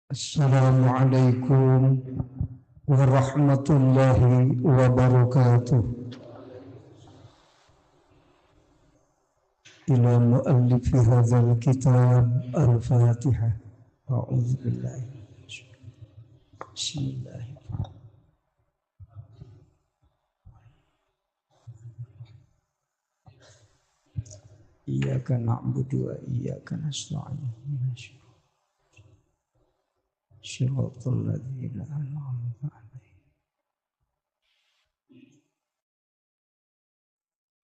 Assalamualaikum warahmatullahi wabarakatuh. Ila muallifi hadzal kitab al-Fatihah. A'udzu billahi. Bismillahirrahmanirrahim. Iyyaka na'budu wa iyyaka nasta'in. Shiratal ladzina an'amta 'alaihim.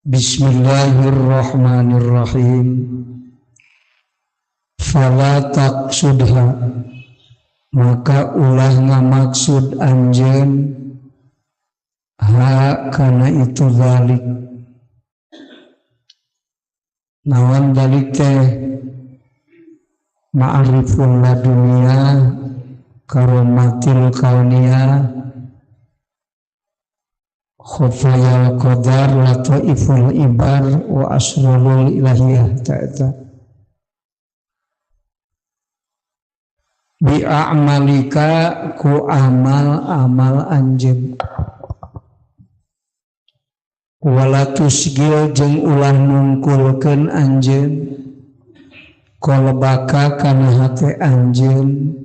Bismillahirrahmanirrahim. Fala taqsudha, maka ulah ngamaksud anjeun ha kana itu zalik. Nawan dalik teh ma'rifun ladunia karomatil kauniyah khufayal qadar lataiful ibar wa asrarul ilahiyah ta'ata bi'a'malika ku amal anjeun wala tusgil jeung ulah nungkulkeun anjeun qalbaka kana hate anjeun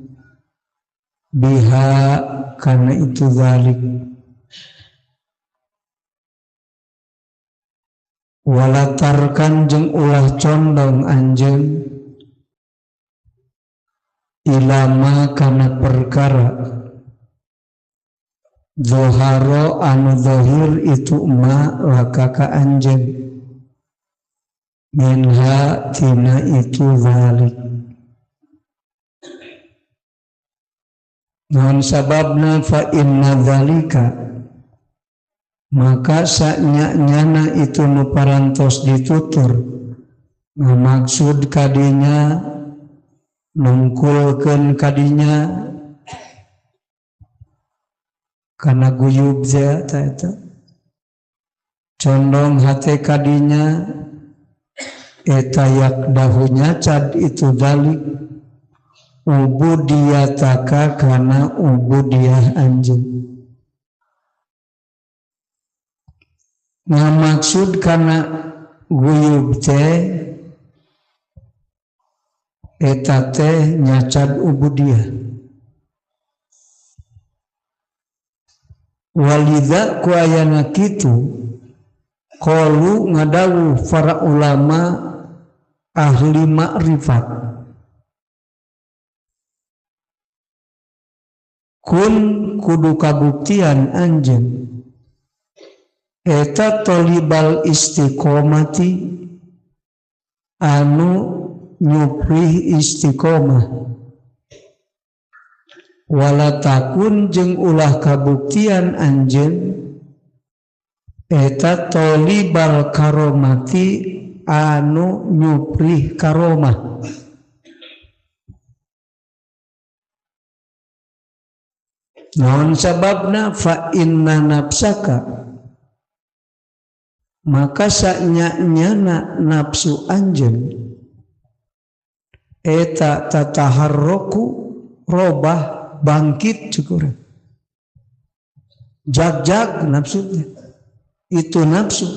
biha kana itu zalik wala tarkan jeung ulah condong anjeun ilama kana perkara zoharo anu zahir itu ma laka ka anjeun minha tina itu zalik. Naon sababna fa inna zalika, maka sanya-nyana itu nu parantos ditutur ngamaksud kadinya nungkulkeun kadinya kana guyub za eta condong hate kadinya eta yakdahunya cad itu dalik ubudiyataka kana ubudiyah anjeun. Ngamaksud kana guyub teh eta teh nyacad ubudiyah. Walidza ku ayana kitu qalu ngadawu para ulama ahli ma'rifat kun kudu kabuktian anjeun eta tolibal istiqomati anu nyuprih istiqomah wala takun jeung ulah kabuktian anjeun eta tolibal karomati anu nyuprih karomah. Naon sababna fa inna nafsaka, maka sanya-nyana nafsu anjeun eta tataharroku robah bangkit cukuran jag nafsu itu nafsu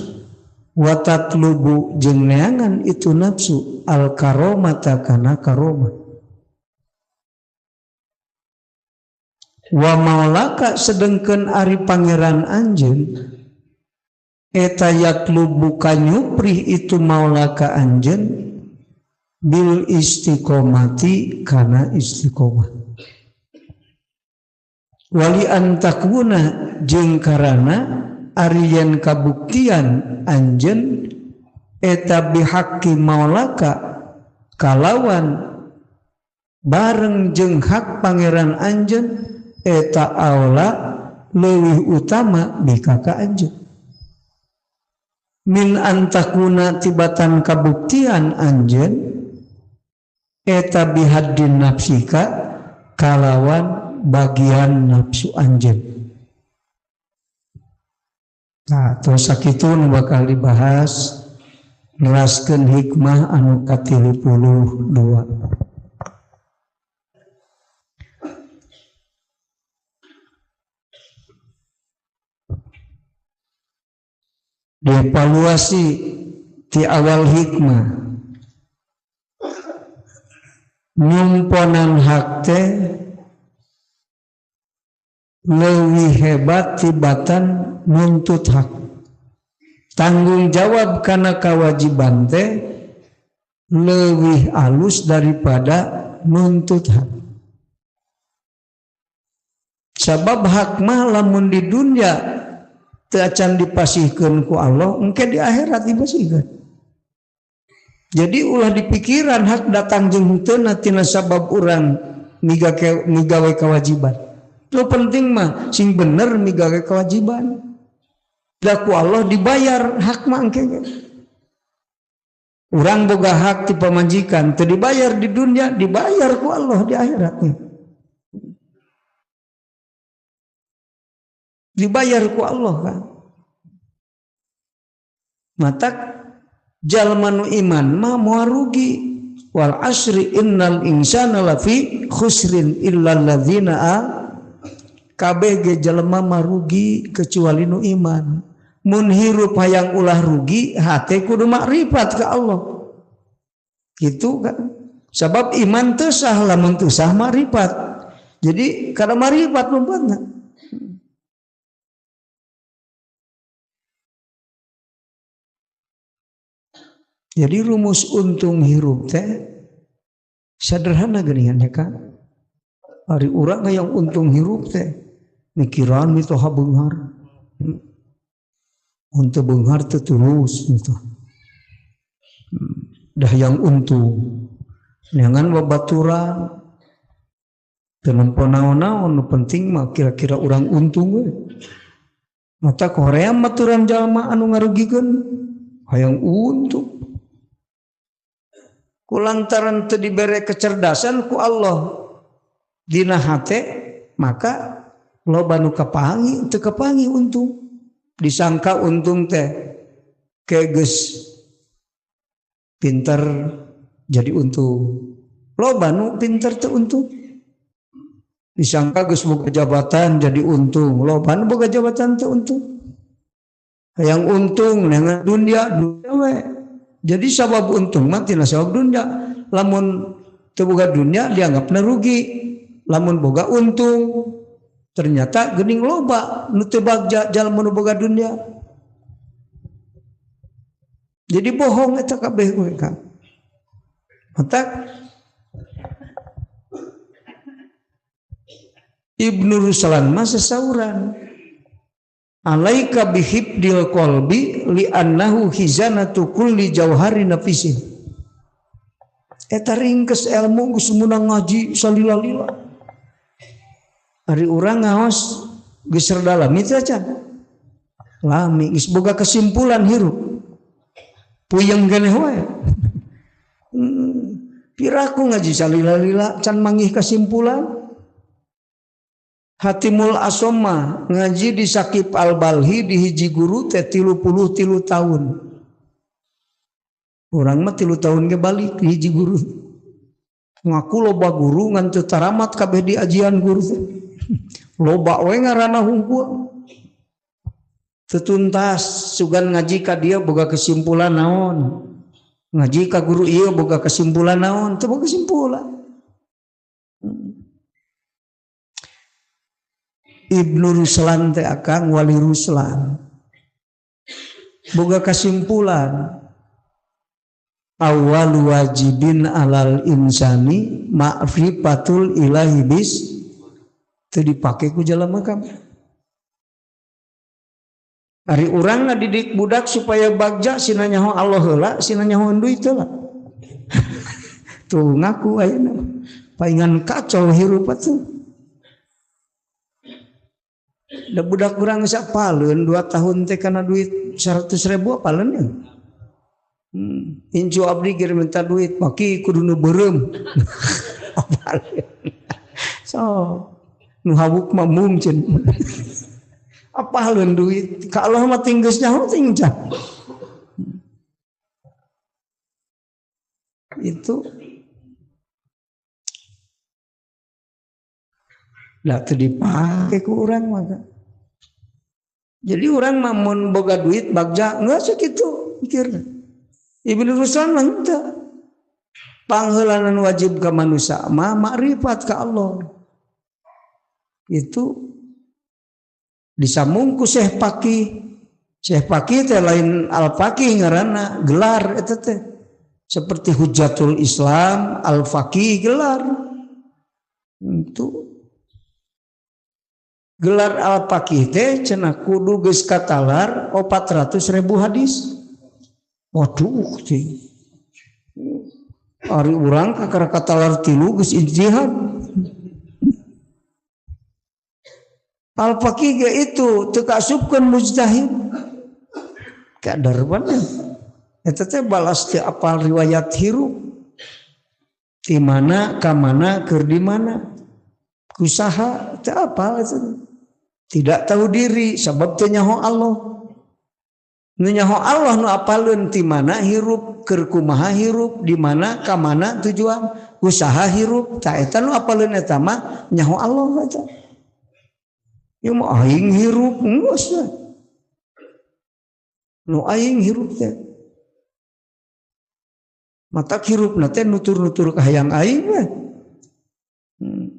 watatlubu jeung neangan itu nafsu al karomata kana karomah wa maulaka sedengkeun ari pangeran anjeun eta yatlubu kanyuprih itu maulaka anjeun bil istiqomati kana istiqomah wali antakuna jeung karana ari yen kabuktian anjeun eta bihaqqi maulaka kalawan bareng jeung hak pangeran anjeun eta aula leuwih utama bikaka anjeun min antakuna tibatan kabuktian anjeun eta bihaddin nafsika kalawan bagian nafsu anjeun. Nah, terus sakitu nu bakal dibahas neraskeun hikmah anu ka 32. dievaluasi ti awal hikmah nyumponan hak teh leuwih hebat tibatan nuntut hak. Tanggung jawab karena kewajiban teh leuwih alus daripada nuntut hak. Sabab hak mah lamun di dunia teu acan dipasihkeun ku Allah, engke di akhirat dipasihkeun. Jadi ulah dipikiran hak datang jeung henteu tina sabab urang migawe kewajiban. Itu penting mah sing bener migawe kewajiban. Da ku Allah dibayar hak mah engke. Urang boga hak ti pamajikan teu dibayar di dunia, dibayar ku Allah di akhiratnya. Dibayar ku Allah kan. Matak jalma nu iman mah moal rugi. Wal asri innal insana lafi khusrin illal ladzina kabeh ge jalma mah rugi kecuali nu iman. Mun hirup hayang ulah rugi hate kudu makrifat ka Allah. Gitu kan. Sabab iman teu sah lamun teu sah makrifat. Jadi kada makrifat lompatna. Jadi rumus untung hirup teh sederhana geuningan ya kan. Ari urang yang untung hirup teh mikiran mitoha beunghar. Untuk beunghar teh terus gitu. Dah yang untung. Jangan babaturan. Teu nempo naon-naon nu penting mah kira-kira urang untung we. Mata Korea maturan jalma anu ngarugikeun hayang untung. Kulantaran teu dibere kecerdasan ku Allah dina hate maka loba nu kapangi teu kapangi untung. Disangka untung teh kegeus pinter jadi untung. Loba nu pinter teu untung. Disangka geus boga jabatan jadi untung. Loba nu boga jabatan teu untung. Hayang untung dengan dunia we. Jadi sabab untung mah tina sabab dunia. Lamun teu boga dunia dianggapna rugi. Lamun boga untung ternyata geuning loba nu teu bagja jalma nu boga dunia. Jadi bohong eta kabeh we kan. Matak Ibnu Ruslan mah sasauran. Alaika bihibdil qalbi li annahu khizanatu kulli jauhari nafisin. Eta ringkes ilmu geus meunang ngaji salila-lila. Ari urang ngaos geus dalam itu aja. Lami geus boga kesimpulan hirup. Puyeng keneh wae. Piraku ngaji salila-lila can manggih kesimpulan. Hatimul Asoma ngaji di Sakib Al-Balhi di hiji guru teh 33 tahun. Urang mah 3 tahun ge balik di hiji guru. Ngaku loba guru ngan teu taramat kabeh di ajian guru teh. Loba we ngaranna hungkul. Teu tuntas sugan ngaji ka dia boga kesimpulan naon. Ngaji ka guru ieu boga kesimpulan naon, teu boga kesimpulan. Ibnu Ruslan teh akang wali Ruslan boga kesimpulan awal wajibin alal insani ma'rifatul ilahi bis teu dipake ku jalma kam. Ari urang ngadidik budak supaya bagja sina nyaho Allah heula sina nyaho duit heula. Tuh ngaku ayeuna paingan kacau hirup atuh. Da budak urang geus apaleun 2 tahun teh kana duit 100.000 apaleun ya. Incu abdi keur minta duit maki kudu nu beureum. Apaleun. So nu habuk mah mungkin. Apaleun duit ka Allah mah tinggeus nyaho ting can. Itu lah teu dipake ku urang mah. Jadi orang mamun boga duit bagja enggak segitu mikirna. Ibnu Ruslan mah henteu. Pangheulaan wajib ka manusia mah makrifat ka Allah. Itu disambung ku Syekh Paqih. Syekh Paqih teh lain Al-Faqih ngaranna, gelar eta teh. Seperti Hujatul Islam, Al-Faqih gelar. Itu gelar Al-Faqih teh cenah kudu geus katalar 400.000 hadis. Waduh teh. Ari urang kakara katalar 3 geus ijtihad. Al-Faqih ge itu teu kasupkeun mujtahid. Kadar banget. Eta teh balas teu apal riwayat hirup. Di mana ka mana keur di mana. Kusaha teu apal eta. Tidak tahu diri sabab teu nyaho Allah. Nu nyaho Allah nu apaleun ti mana hirup keur kumaha hirup di mana ka mana tujuan usaha hirup ta eta nu apaleun eta mah nyaho Allah eta. Ieu mah aing hirup geus nu aing hirup teh. Mata hirupna teh nutur-nutur ka hayang aing we.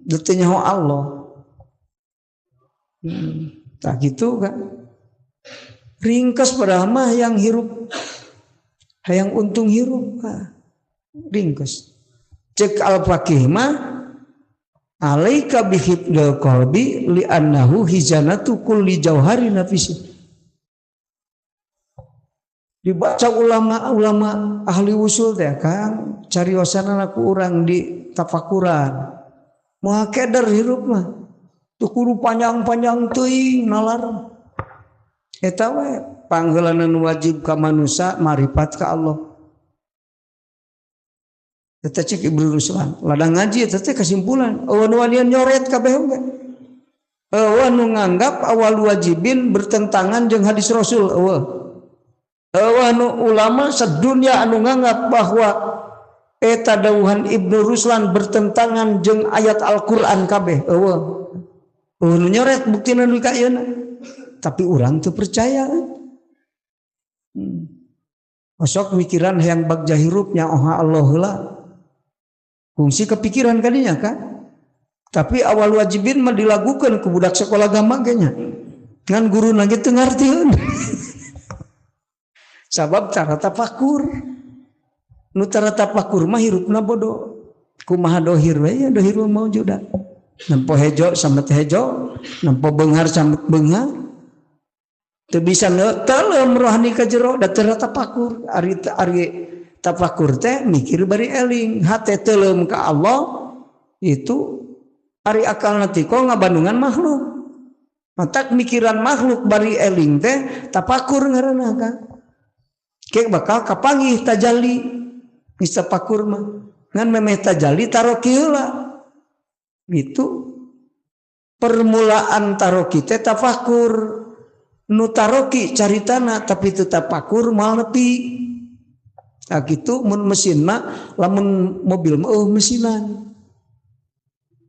Teu nyaho Allah. Tak gitu kan. Ringkas padahal mah yang hirup hayang untung hirup ringkas. Cek Al-Faqih mah alaika bihibdil qalbi li'annahu hizanatu kulli jauhari nafisi. Dibaca ulama ahli usul teh Kang cariosanana ku urang di tafakuran. Moal keder hirup mah teu kudu panjang-panjang teuing nalar. Eta we panggeulan wajib ka manusia marifat ka Allah. Eta cek Ibnu Ruslan. Ladang ngaji eta teh kesimpulan awan-awan nyoret kabeh we. Awan nu nganggap awal wajibin bertentangan jeung hadis Rasul eueuh. Awan ulama sadunya anu nganggap bahwa eta dawuhan Ibnu Ruslan bertentangan jeung ayat Al-Qur'an kabeh eueuh. Nu nyoret buktina nu ka ieu. Tapi orang tuh percaya. Masuk mikiran yang bagja hirupnya Allah lah. Fungsi kepikiran kadinya kan. Tapi awal wajibin mah dilakukan ke budak sekolah agama kayaknya. Ngan guru nage teu ngartieun. Sabab cara tafakur. Nu cara tafakur mah hirupna bodoh. Kumaha dohir we ya dohir maujudan. Nampo hejo samet hejo, nampo beunghar samet beunghar. Teu bisa teuleum rohani ka jero da teu tafakur. Ari tafakur teh mikir bari eling, hate teuleum ka Allah itu ari akalna tiko ngabandungan makhluk. Matak mikiran makhluk bari eling teh tafakur ngaranna kan. Ke bakal kapanggih tajalli. Geus tafakur mah. Ngan memeh tajalli taroki heula. Gitu. Permulaan taroki teh tafakur. Nu taroki caritana tapi tetap tafakur moal nepi. Nah gitu mun mesin mah lamun mobil mah mesinan.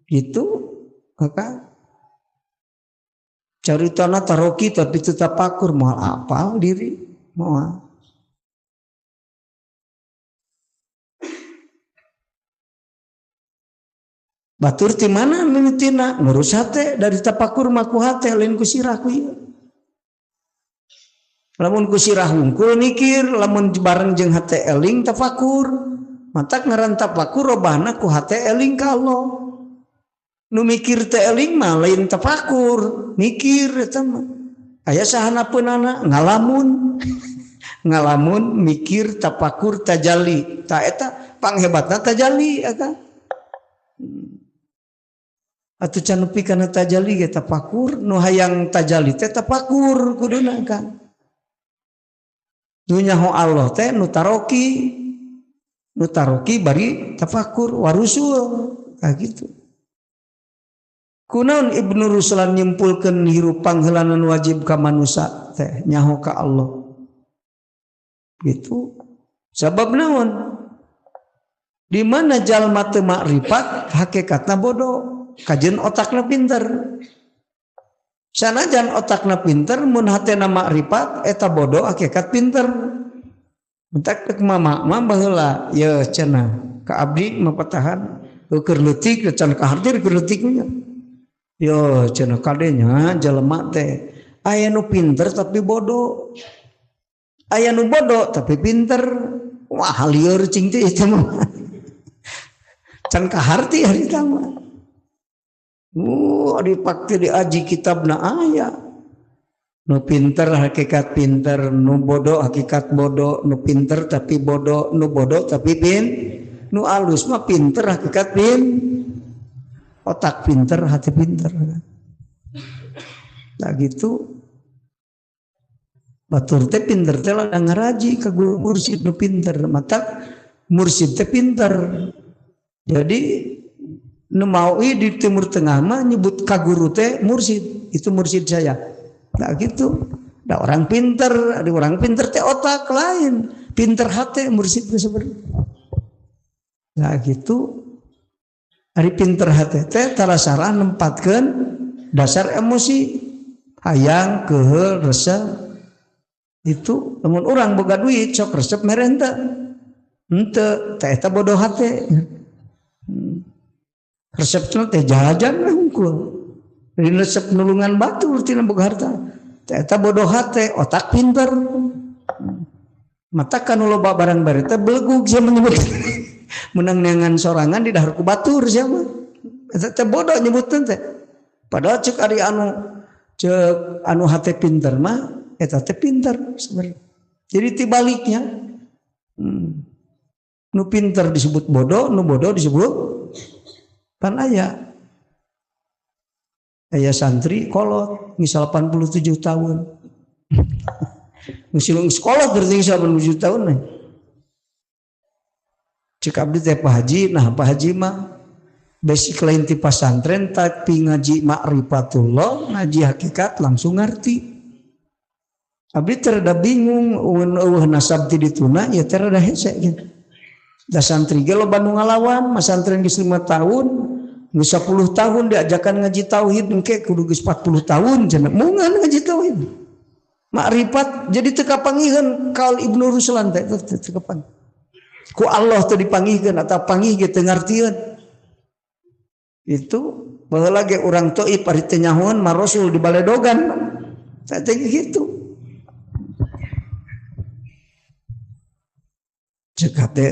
Gitu maka caritana taroki tapi tetap tafakur moal apal diri moal. Batur ti mana mimitina ngurus hate dari tafakur mah ku hate lain ku sirah ku ieu. Lamun ku sirah hungkul mikir, lamun bareng jeung hate eling tafakur. Matak ngaran tafakur robahna ku hate eling ka Allah. Nu mikir teh eling mah lain tafakur, mikir eta mah. Aya sahanapeunana ngalamun. Ngalamun mikir tafakur tajalli. Ta eta panghebatna tajalli eta. Atuh can nepi kana tajalli ge tafakur, nu hayang tajalli teh tafakur kuduna kan. Nu nyaho Allah teh nu taroki bari tafakur warusul gitu. Kunaon Ibnu Ruslan nyimpulkeun hirup pangheulaan wajib ka manusia teh nyaho ka Allah. Gitu. Sabab naon? Di mana jalma teu makrifat hakikatna bodoh, kajeun otakna pinter. Sanajan otakna pinter mun hatena makrifat eta bodoh hakikat pinter. Entak tek mama baheula ye cenah ka abdi mapatahan keur leutik can ka hartir keur leutiknya. Yo cenah kadenya jelema teh aya nu pinter tapi bodoh. Aya nu bodoh tapi pinter. Wah lieur cing teh eta mah. Can ka harti hari tama. Dipake di aji kitabna aya. Nu pinter hakikat pinter, nu bodoh hakikat bodoh, nu pinter tapi bodoh, nu bodoh tapi nu alus mah pinter hakikat otak pinter hati pinter. Nah gitu batur teh pinter teh lah ngaraji ka guru mursid nu pinter, mata mursid teh pinter. Jadi nu maui di Timur Tengah mah nyebut ka guru teh mursid, itu mursid saya. Nah gitu, ada orang pinter, ada orang pinter teh otak lain, pinter hati mursid sebenarnya. Nah gitu, hari pinter hati teh tarasara nempatkan dasar emosi, hayang, kehel, resep. Itu, namun orang boga duit, sok resep merenta, ente teh eta bodoh hati. Resep teh jajan hungkul. Resep nulungan batu tina boga harta. Eta bodoh hati, otak pinter. Mata kan loba barang bari teh belegug sia menyebut. Menang neangan sorangan di dahar ku batur sia mah. Eta teh bodoh nyebutkeun teh. Padahal cek ari anu hati pinter mah eta teh pinter sebenarnya. Jadi tibaliknya. Nu pinter disebut bodoh, nu bodoh disebut pan aya. Aya santri kolot misal 87 tahun. Musilung sekolah berarti 87 tahun nih. Cek abdi teh Pak Haji, nah Pak Haji mah basic lain ti pasantren tapi ngaji ma'rifatullah, ngaji hakikat langsung ngerti. Abdi terada bingung eueuh nasab ti dituna ya terada hese gitu. Da santri ge loba nu ngalawan, masantren geus 5 tahun. Geus 10 tahun diajakan ngaji tauhid engke kudu geus 40 tahun cenah moungan ngaji tauhid. Makrifat jadi teu kapanggihkeun kaul Ibnu Ruslan teh teu kapanggih. Ku Allah teu dipanggihkeun atau panggih ge teu ngartieun. Itu baheula ge urang Thaif ari teu nyahoan mah Rasul di baledogan. Teh kitu. Cek teh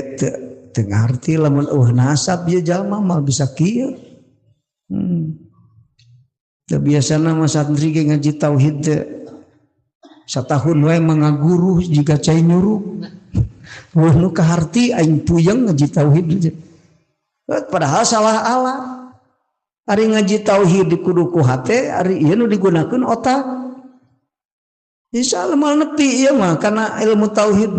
teu ngarti lamun eueuh nasab ieu jalma mah bisa kieu. Biasana mah santri ge ngaji tauhid teh satahun wae mangaguru jiga cai nyuruh. Wah nu kaharti aing puyeng ngaji tauhid. Padahal salah alat. Ari ngaji tauhid kudu ku hate, ari ieu nu digunakeun otak. Insya Allah mal nepi ieu mah kana ilmu tauhid.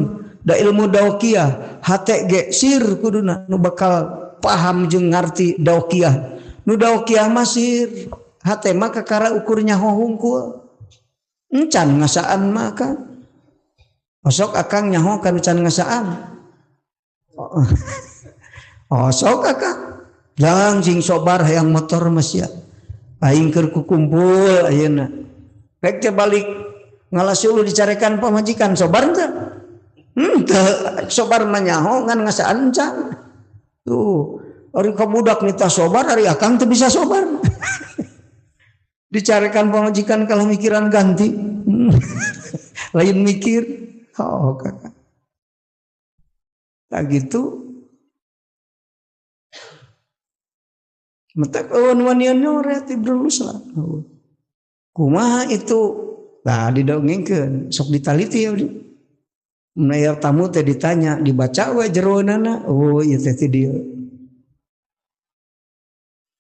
Da ilmu daukiyah hate ge sir kuduna nu bakal paham jeung ngarti daukiyah. Nu daukiyah masir hate mah kakara ukurnya hungkul. Encan ngasaan mah kan. Osok akang nyaho kan can ngasaan. Osok akang. Jangan sing sobar hayang motor masya. Aing keur kukumpul ayeuna. Rek teh balik ngalas ulu dicarekan pamajikan sobar teh. Sobar mah nyaho ngan ngasaan can. Tuh, ari ka budak nita sobar ari akang teu bisa sobar. Dicarekan pamajikan kalau mikiran ganti. Lain mikir. Oh kakak. Tak gitu. Mentak awan wanian nyoret Ibnu Ruslan. Kumaha itu? Nah didongengkeun, sok ditaliti ya. Menayar tamu teh ditanya, dibaca we jeroanana. Oh ieu teh ti dieu.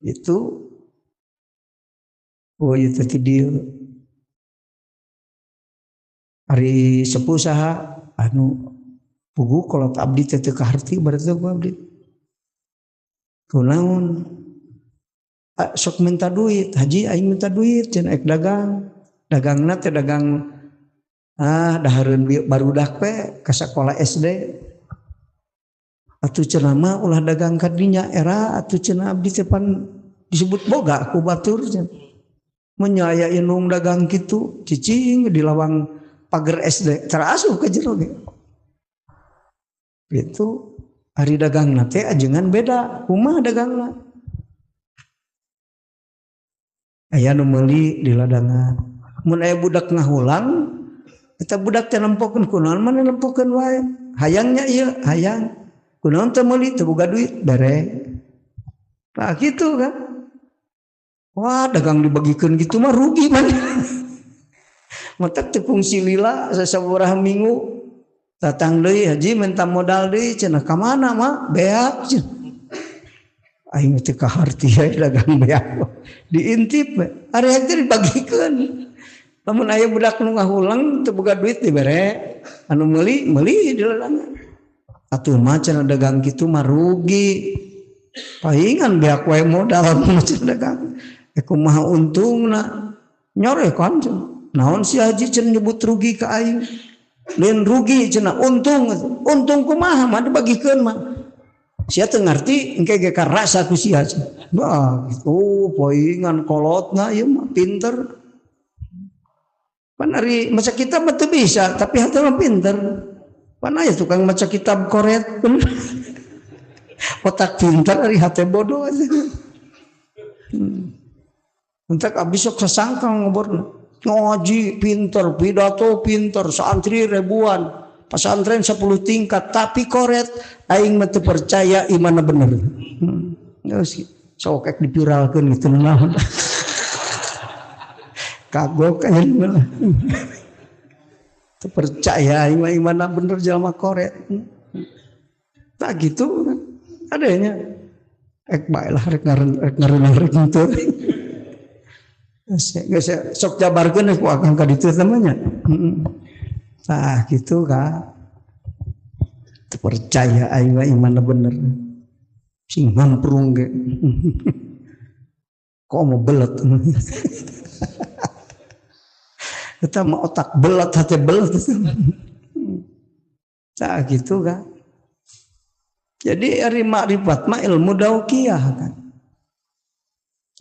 Itu oh ieu teh ti dieu. Ari sepuh saha anu pugu kalau abdi teh teu kaharti berarti ku abdi. Kunaon? Sok minta duit, haji aing minta duit cenah ek dagang. Dagangna teh dagang dahareun barudak we ka sakola SD. Atuh cenah mah ulah dagang ka dinya era atuh cenah abdi teh pan disebut boga ku batur cenah. menyaya inung dagang gitu cicing di lawang pagar SD terasuh ke jero itu hari dagang nate ajengan beda kumaha dagangna aya nu meuli di ladangan mun aya budak ngahulang eta budak teh nempokeun kunaon mah nempokeun wae hayangnya ieu hayang kunaon teh meuli teu boga duit bere nah gitu kan wah dagang dibagikeun gitu mah rugi man matak teu fungsi lila sabaraha minggu datang deui haji minta modal deui cenah ka mana mah beak cenah aing teh kaharti dagang beak diintip ari teh dibagikeun lamun aya budak nu ngahulang teu boga duit dibere anu meuli di ladangan atuh mah cenah dagang kitu mah rugi paingan beak wae modal cenah dagang kumaha untungna nyore kan naon si haji cenah nyebut rugi ka aing lain rugi cenah untung kumaha mah dibagikeun mah sia teu ngarti engke ge ka rasa ku sia wah gitu poingan kolotna ieu mah pinter pan ari maca kitab mah teu bisa tapi hate mah pinter pan aya tukang maca kitab koret otak pinter ari hate bodoh aja entek abis sok sasangka ngobrolna ngaji pinter pidato pinter santri ribuan pesantren 10 tingkat tapi koret aing mah teu percaya imanna bener geus sok ek dipiralkeun gitu naon kagok aing mah teu percaya aing mah imanna bener jalma koret tak gitu adanya ek bae lah rek ngareunang rek henteu geus sok jabarkeun ku akang ka ditu namanya nah gitu ka teu percaya aing mah imanna bener sing mamprung ge kok mau belet eta mah otak belet hate belet nah gitu ka jadi ari makrifat mah ilmu daukiyah kan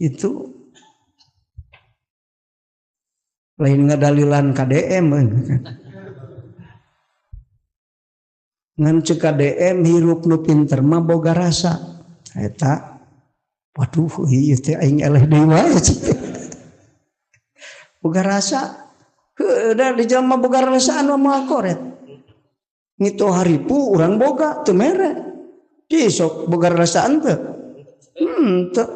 itu lain ngadalilan KDM kan ngan ceuk KDM hirup nu pinter mah boga rasa eta waduh ieu teh aing eleh deui wae boga rasa heuh da di jalma boga rasaan mah koret ngitu haripu urang boga teu mere di sok boga rasaan teu teu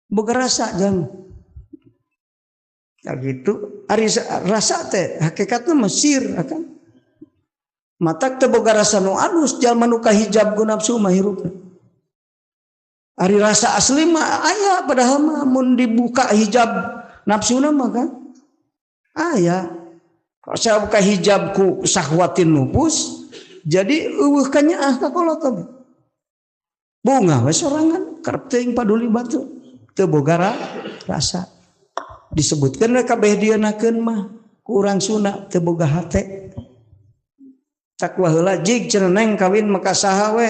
boga rasa jang ya gitu ari rasa teh hakikatna mesir akan matak teh boga rasa nu alus jalma nu kahijab ku nafsu mah hirup ari rasa asli mah aya padahal mah mun dibuka hijab nafsuna mah kan aya kalau saya buka hijab ku sahwatin nufus jadi eueuh ka nyaah ka kolot bunga we sorangan karep teuing paduli batu teu boga rasa disebutkan kabeh dienakeun mah ku urang Sunda teu boga hate cak waheula jig cenah neng kawin maka saha we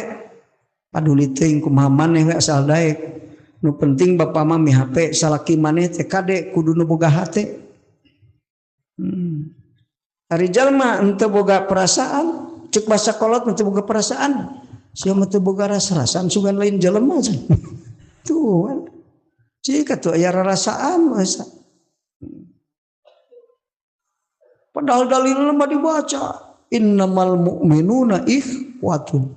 paduli teuing kumaha maneh we asal daek nu penting bapa mah mi hape salaki maneh teh kade kudu nu boga hate ari jalma henteu boga perasaan ceuk basa kolot henteu boga perasaan sia mah teu boga rasa-rasaan sugan lain jelema tuh kan cik atuh aya rarasaan masa padahal dalilna mah dibaca innamal mu'minuna ikhwatun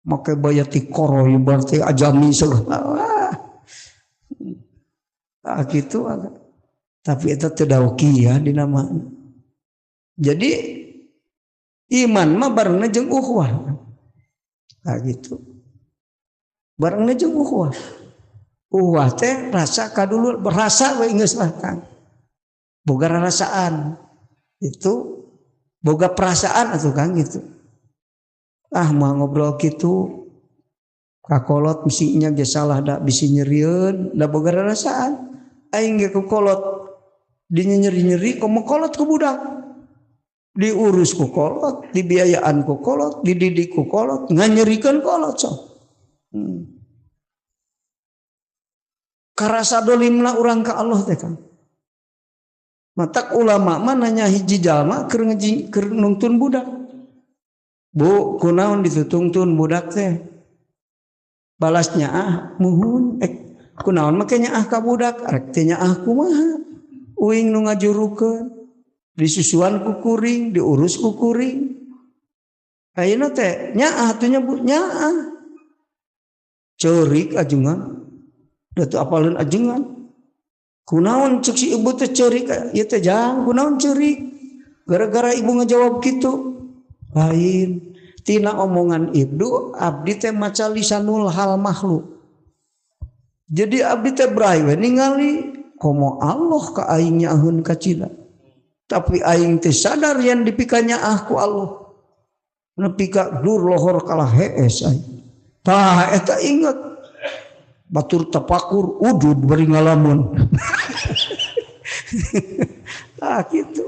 make bayati koroy berarti ajami segala gitu tapi itu teu daukiyah dina mah jadi iman mah barengna jeung ukhuwah gitu barengna jeung ukhuwah teh rasa kadulu berasa we geus lah Kang boga rasaan itu boga perasaan atuh Kang gitu mah ngobrol gitu kakolot misinya ge salah da bisi nyerieun da boga rasaan aing ge ku kolot dinyeri-nyeri komo kolot ku budak diurus ku kolot dibiayaan ku kolot dididik ku kolot nganyerikeun kolot so karasa dolimna urang ka Allah teh Kang. Matak ulama mah nanya hiji jalma keur nungtun budak. Bu, kunaon ditutungtun budak teh? Balasnya muhun kunaon make nyaah ka budak? Arek teh nyaah kumaha? Uing nu ngajurukeun. Disusuan ku kuring, diurus ku kuring. Ayeuna teh nyaah teh nyebut nyaah. Ceurik ajengan. Da teu apaleun ajengan. Kunaon cek si ibu teh ceurik? Ieu teh jang kunaon ceurik? Gara-gara ibu ngajawab kitu. Lain. Tina omongan ibu abdi teh maca lisanul hal makhluk. Jadi abdi teh brai we ningali komo Allah ka aing nyaahun ka cina. Tapi aing teh sadar yang dipikanya ku Allah. Nepi ka dur lohor kalah hees aing. Tah eta inget batur tapakur udud bari ngalamun. Tah kitu.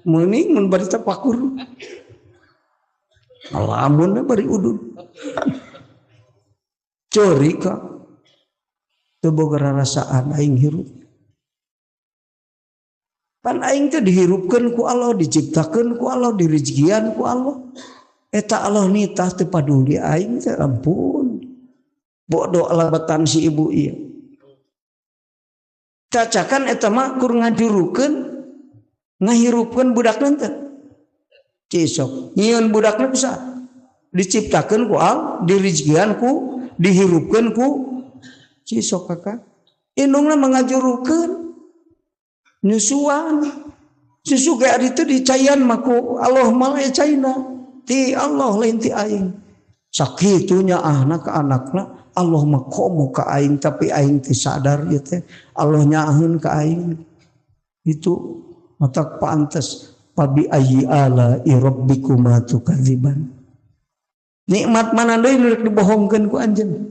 Meuning mun bari tapakur. Ngalamun bari udud. Ceurik ka. Teu boga rarasaan aing hirup. Pan aing teh dihirupkeun ku Allah, diciptakeun ku Allah, direjekian ku Allah. Eta Allah nitah teu paduli aing teh ampun. Bodoh alabatan si ibu ieu. Cacakan eta mah kur ngajurukeun ngahirupkeun budakna teh. Cisok nyieun budakna bisa diciptakeun ku Allah, direjekian ku, dihirupkeun ku cisok kakak. Indungna mengajurukeun nyusuan susu ge ari teh dicayan mah ku Allah malah caina ti Allah lain ti aing sakitunya ahna ka anakna Allah mah komo ka aing tapi aing teh sadar ieu teh Allah nyaaheun ka aing itu matak pantes pabi ayyi ala rabbikuma tukadziban nikmat mana deui nu dibohongkeun ku anjeun